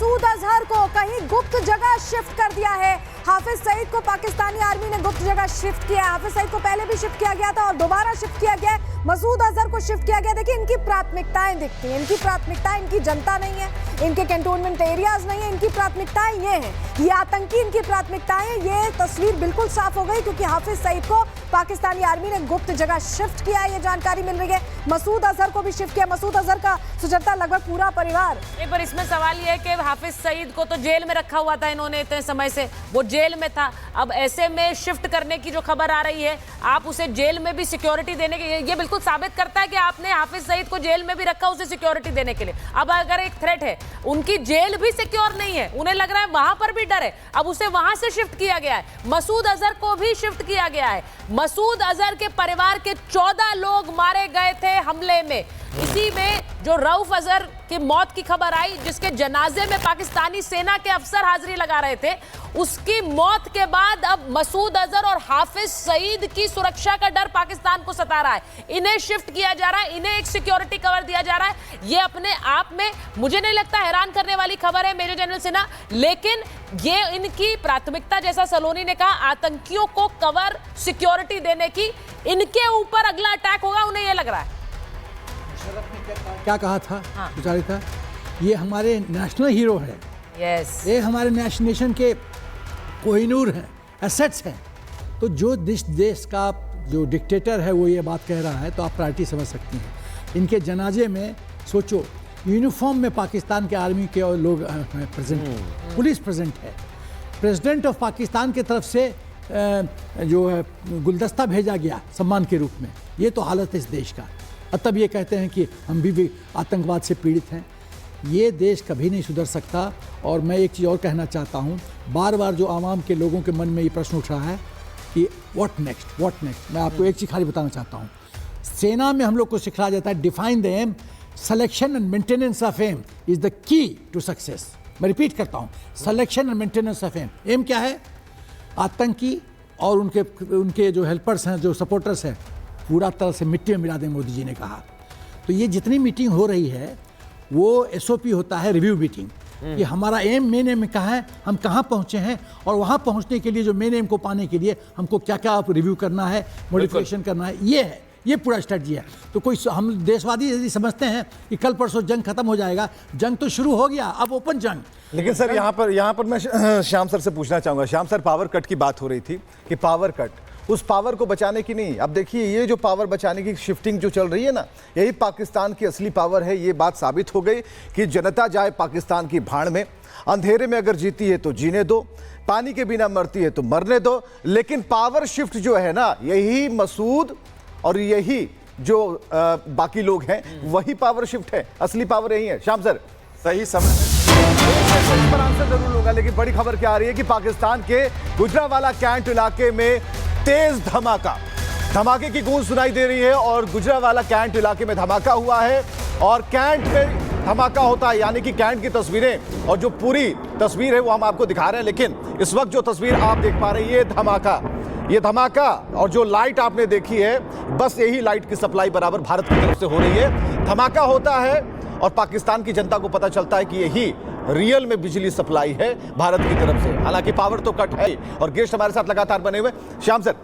मसूद अजहर को कहीं गुप्त जगह शिफ्ट कर दिया है। हाफिज सईद को पाकिस्तानी आर्मी ने गुप्त जगह शिफ्ट किया है। हाफिज सईद को पहले भी शिफ्ट किया गया था और दोबारा शिफ्ट किया गया है। मसूद अजहर को शिफ्ट किया गया। देखिए, इनकी प्राथमिकताएं दिखती हैं। इनकी प्राथमिकता इनकी जनता नहीं है, इनके कैंटोनमेंट एरियाज नहीं है, इनकी प्राथमिकताएं ये हैं, ये आतंकी इनकी प्राथमिकताएं। ये तस्वीर बिल्कुल साफ हो गई क्योंकि हाफिज सईद को पाकिस्तानी आर्मी ने गुप्त जगह शिफ्ट किया है, ये जानकारी मिल रही है। मसूद अजहर को भी शिफ्ट किया। मसूद अजहर का सुचरता लगभग पूरा परिवार। एक बार इसमें सवाल ये है कि हाफिज सईद को तो जेल में रखा हुआ था इन्होंने इतने समय से, वो जेल में था। अब ऐसे में शिफ्ट करने की जो खबर आ रही है, आप उसे जेल में भी सिक्योरिटी देने के, ये बिल्कुल साबित करता है कि आपने हाफिज सईद को जेल में भी रखा उसे सिक्योरिटी देने के लिए। अब अगर एक थ्रेट है, उनकी जेल भी सिक्योर नहीं है, उन्हें लग रहा है वहां पर भी डर है, अब उसे वहां से शिफ्ट किया गया है। मसूद अजहर को भी शिफ्ट किया गया है। मसूद अजहर के परिवार के 14 लोग मारे गए थे हमले में। इसी में जो रऊफ अजहर की मौत की खबर आई, जिसके जनाजे में पाकिस्तानी सेना के अफसर हाजिरी लगा रहे थे, उसकी मौत के बाद अब मसूद अजहर और हाफिज सईद की सुरक्षा का डर पाकिस्तान को सता रहा है। इन्हें शिफ्ट किया जा रहा है, इन्हें एक सिक्योरिटी कवर दिया जा रहा है। ये अपने आप में मुझे नहीं लगता हैरान करने वाली खबर है मेजर जनरल सिन्हा, लेकिन ये इनकी प्राथमिकता, जैसा सलोनी ने कहा, आतंकियों को कवर सिक्योरिटी देने की, इनके ऊपर अगला अटैक होगा, उन्हें यह लग रहा है। क्या कहा था? हाँ। ये हमारे नेशनल हीरो है। यस। ये हमारे नेशन के कोहिनूर हैं, एसेट्स हैं। तो जो देश का जो डिक्टेटर है वो ये बात कह रहा है तो आप प्रायोरिटी समझ सकती हैं। इनके जनाजे में सोचो, यूनिफॉर्म में पाकिस्तान के आर्मी के और लोग प्रेजेंट हैं, पुलिस प्रेजेंट है। प्रेसिडेंट ऑफ पाकिस्तान की तरफ से जो है गुलदस्ता भेजा गया सम्मान के रूप में। ये तो हालत है इस देश का। तब ये कहते हैं कि हम भी आतंकवाद से पीड़ित हैं। ये देश कभी नहीं सुधर सकता। और मैं एक चीज़ और कहना चाहता हूँ, बार बार जो आवाम के लोगों के मन में ये प्रश्न उठ रहा है कि व्हाट नेक्स्ट। मैं आपको एक चीज़ खाली बताना चाहता हूँ। सेना में हम लोग को सिखाया जाता है define the aim, selection and maintenance of aim is the key to success. मैं रिपीट करता हूँ, selection and maintenance of aim. Aim क्या है? आतंकी और उनके जो हेल्पर्स हैं, जो सपोर्टर्स हैं, पूरा तरह से मिट्टी में मिला दें, मोदी जी ने कहा। तो ये जितनी मीटिंग हो रही है वो एसओपी होता है, रिव्यू मीटिंग, कि हमारा मेन एम कहाँ है, हम कहाँ पहुँचे हैं, और वहाँ पहुँचने के लिए जो मेन एम को पाने के लिए हमको क्या क्या रिव्यू करना है, मॉडिफिकेशन करना है, ये है, ये पूरा स्ट्रेटजी है। तो कोई हम देशवादी यदि समझते हैं कि कल परसों जंग खत्म हो जाएगा, जंग तो शुरू हो गया, अब ओपन जंग। लेकिन सर यहाँ पर मैं श्याम सर से पूछना चाहूँगा। श्याम सर, पावर कट की बात हो रही थी कि पावर कट उस पावर को बचाने की नहीं। अब देखिए, ये जो पावर बचाने की शिफ्टिंग जो चल रही है ना, यही पाकिस्तान की असली पावर है। ये बात साबित हो गई कि जनता जाए पाकिस्तान की भाड़ में। अंधेरे में अगर जीती है तो जीने दो, पानी के बिना मरती है तो मरने दो। लेकिन पावर शिफ्ट जो है ना, यही मसूद और यही जो बाकी लोग हैं, वही पावर शिफ्ट है। असली पावर यही है। श्याम सर, सही समय इस पर आंसर जरूर होगा। लेकिन बड़ी खबर क्या आ रही है कि पाकिस्तान के गुजरावाला कैंट इलाके में तेज धमाके की गूंज सुनाई दे रही है और गुजरावाला कैंट इलाके में धमाका हुआ है। और कैंट में धमाका होता है, यानी कि कैंट की तस्वीरें और जो पूरी तस्वीर है वो हम आपको दिखा रहे हैं। लेकिन इस वक्त जो तस्वीर आप देख पा रहे हैं, ये धमाका और जो लाइट आपने देखी है, बस यही लाइट की सप्लाई बराबर भारत की तरफ से हो रही है। धमाका होता है और पाकिस्तान की जनता को पता चलता है कि यही रियल में बिजली सप्लाई है भारत की तरफ से। हालांकि पावर तो कट है। और गेस्ट हमारे साथ लगातार बने हुए। श्याम सर,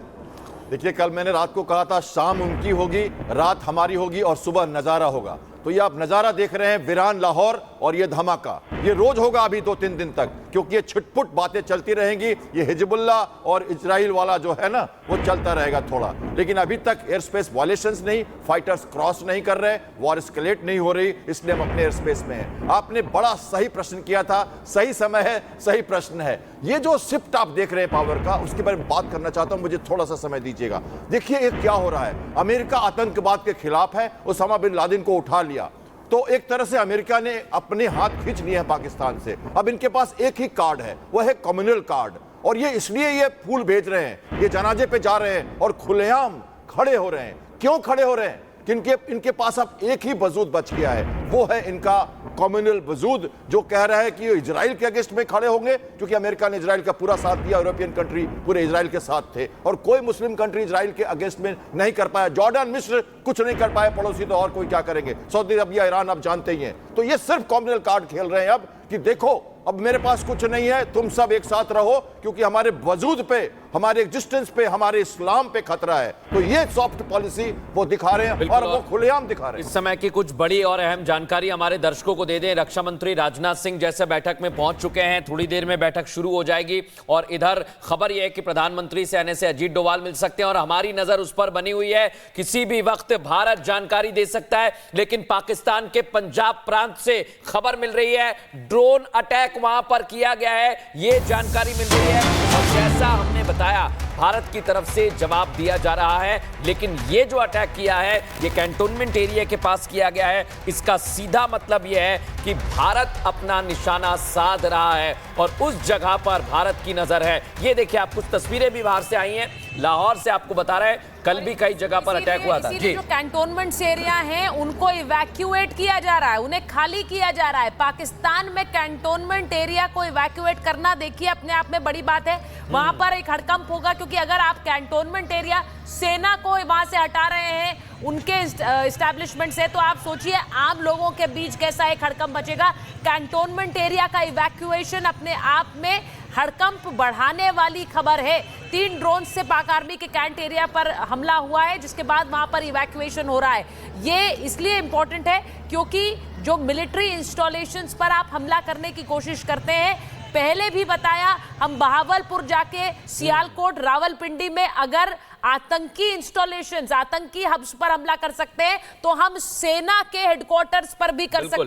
देखिए, कल मैंने रात को कहा था शाम उनकी होगी, रात हमारी होगी और सुबह नजारा होगा। तो ये आप नजारा देख रहे हैं, वीरान लाहौर, और ये धमाका ये रोज होगा अभी 2-3 दिन तक, क्योंकि ये छिटपुट बातें चलती रहेंगी। ये हिजबुल्लाह और इजराइल वाला जो है ना, वो चलता रहेगा थोड़ा। लेकिन अभी तक एयर स्पेस वायलेशंस नहीं, फाइटर्स क्रॉस नहीं कर रहे, वॉर एस्केलेट नहीं हो रही, इसलिए हम अपने एयर स्पेस में हैं। आपने बड़ा सही प्रश्न किया था, सही समय है, सही प्रश्न है। ये जो शिफ्ट आप देख रहे हैं पावर का, उसके बारे में बात करना चाहता हूं, मुझे थोड़ा सा समय दीजिएगा। देखिए ये क्या हो रहा है। अमेरिका आतंकवाद के खिलाफ है, उसामा बिन लादेन को उठा लिया, तो एक तरह से अमेरिका ने अपने हाथ खींच लिए हैं पाकिस्तान से। अब इनके पास एक ही कार्ड है, वह है कम्युनल कार्ड। और ये इसलिए ये फूल भेज रहे हैं, ये जनाजे पे जा रहे हैं और खुलेआम खड़े हो रहे हैं। क्यों खड़े हो रहे हैं? कि इनके पास अब एक ही वजूद बच गया है, वो है इनका कम्युनल वजूद जो कह रहा है कि इजराइल के अगेंस्ट में खड़े होंगे, क्योंकि अमेरिका ने इजराइल का पूरा साथ दिया, यूरोपियन कंट्री पूरे इजराइल के साथ थे और कोई मुस्लिम कंट्री इजराइल के अगेंस्ट में नहीं कर पाया। जॉर्डन, मिस्र कुछ नहीं कर पाए पड़ोसी, तो और कोई क्या करेंगे? सऊदी अरबिया, ईरान आप जानते ही हैं। तो ये सिर्फ कम्युनल कार्ड खेल रहे हैं अब कि देखो अब मेरे पास कुछ नहीं है, तुम सब एक साथ रहो, क्योंकि हमारे वजूद पे, हमारे एग्जिस्टेंस पे, हमारे इस्लाम पे खतरा है। तो ये सॉफ्ट पॉलिसी वो दिखा रहे हैं और वो खुलेआम दिखा रहे हैं। इस समय की कुछ बड़ी और अहम जानकारी हमारे दर्शकों को दे दें। रक्षा मंत्री राजनाथ सिंह जैसे बैठक में पहुंच चुके हैं, थोड़ी देर में बैठक शुरू हो जाएगी और इधर खबर यह है कि प्रधानमंत्री से आने से अजीत डोभाल मिल सकते हैं और हमारी नजर उस पर बनी हुई है। किसी भी वक्त भारत जानकारी दे सकता है, लेकिन पाकिस्तान के पंजाब प्रांत से खबर मिल रही है ड्रोन अटैक वहां पर किया गया है, यह जानकारी मिल रही है। और जैसा हमने बताया भारत की तरफ से जवाब दिया जा रहा है, लेकिन ये जो अटैक किया है ये कैंटोनमेंट एरिया के पास किया गया है। इसका सीधा मतलब यह है कि भारत अपना निशाना साध रहा है और उस जगह पर भारत की नजर है। ये देखिए, आप कुछ तस्वीरें भी बाहर से आई हैं, लाहौर से आपको बता रहे हैं कल भी कई जगह पर अटैक हुआ था। जी, जो कैंटोनमेंट एरिया हैं उनको इवैक्यूएट किया जा रहा है, उन्हें खाली किया जा रहा है। पाकिस्तान में कैंटोनमेंट एरिया को इवैक्यूएट करना देखिए अपने आप में बड़ी बात है। वहां पर एक हड़कंप होगा, क्योंकि अगर आप कैंटोनमेंट एरिया सेना को वहां से हटा रहे हैं उनके एस्टैब्लिशमेंट से, तो आप सोचिए आम लोगों के बीच कैसा एक हड़कंप बचेगा। कैंटोनमेंट एरिया का इवैक्यूएशन अपने आप में हड़कंप बढ़ाने वाली खबर है। 3 ड्रोन से पाक आर्मी के कैंट एरिया पर हमला हुआ है, जिसके बाद वहां पर इवैक्यूएशन हो रहा है। ये इसलिए इंपॉर्टेंट है क्योंकि जो मिलिट्री इंस्टॉलेशंस पर आप हमला करने की कोशिश करते हैं, पहले भी बताया, हम बहावलपुर जाके सियालकोट, रावलपिंडी में अगर आतंकी इंस्टॉलेशंस, आतंकी हब्स पर हमला कर सकते हैं, तो हम सेना के हेडक्वार्टर्स पर भी कर सकते हैं।